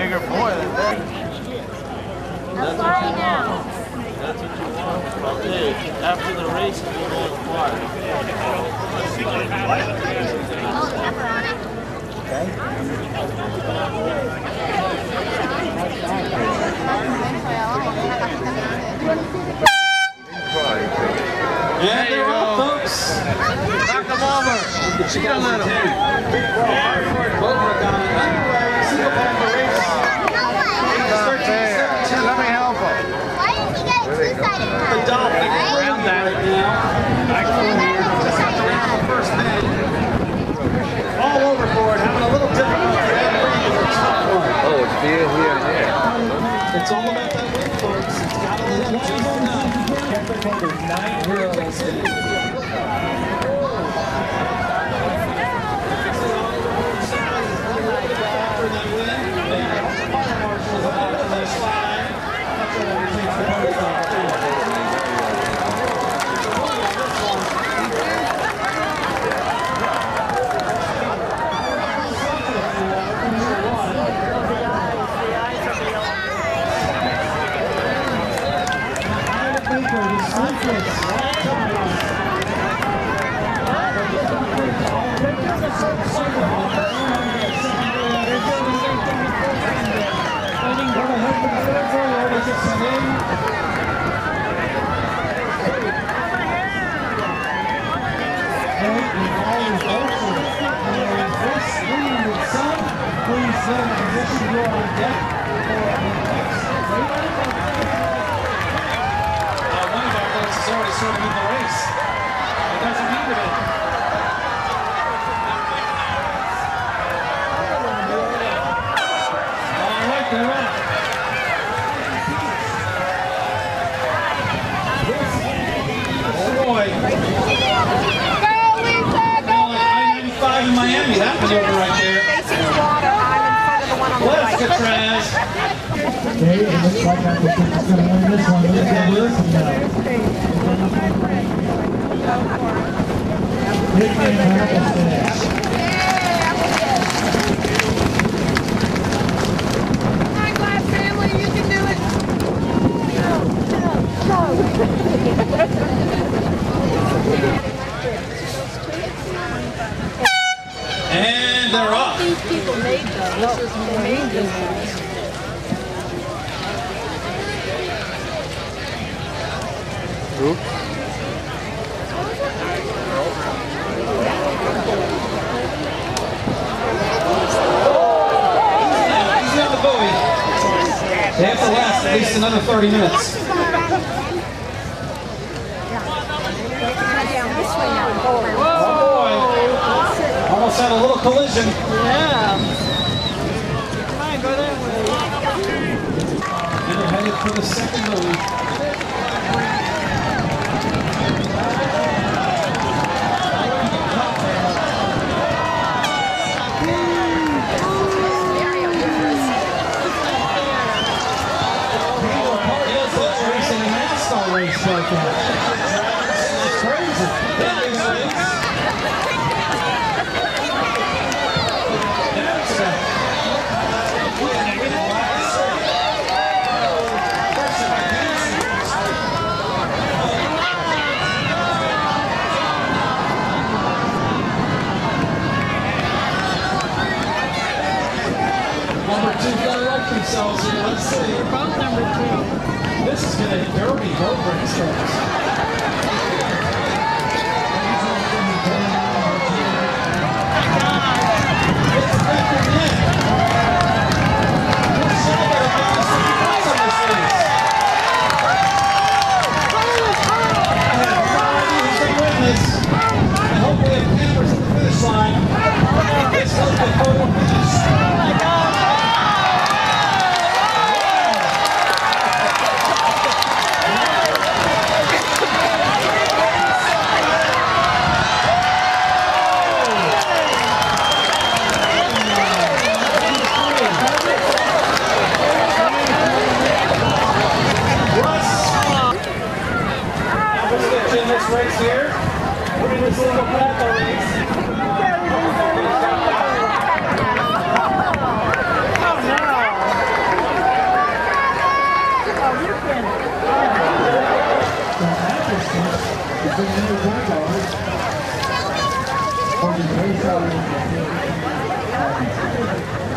bigger boy than that. That's what you want. That's what you want. Okay, after the race, we'll go to the park. And they're off, folks. Knock them over. Cheat a little. Cardboard Boat Regatta underway. Single member race. Let me help him. Why didn't you get a two-sided The hat? dolphin around that right now. Just have to wait for the first minute. All overboard, having a little difficulty. Oh, it's beer here and there. It's all about that wind, folks. It's got a little just enough. In Miami, that maneuver right there. Basins water, I'm in front of the one on the Let's right. get Traz. Okay, it looks like I think it's going to win this one. Look at this. Big man, Come on, Glass family, you can do it. And they're off. These people made those. They made those ones. Easy on the buoy. They have to last at least another 30 minutes. Oh boy. Almost had a little collision. Yeah. Come on, go that way. And they're headed for the second buoy. Race like that. It's crazy. Number two got to like themselves here. Let's see. We're both number 2. This is going to derby boat race folks. $5 for the Basin.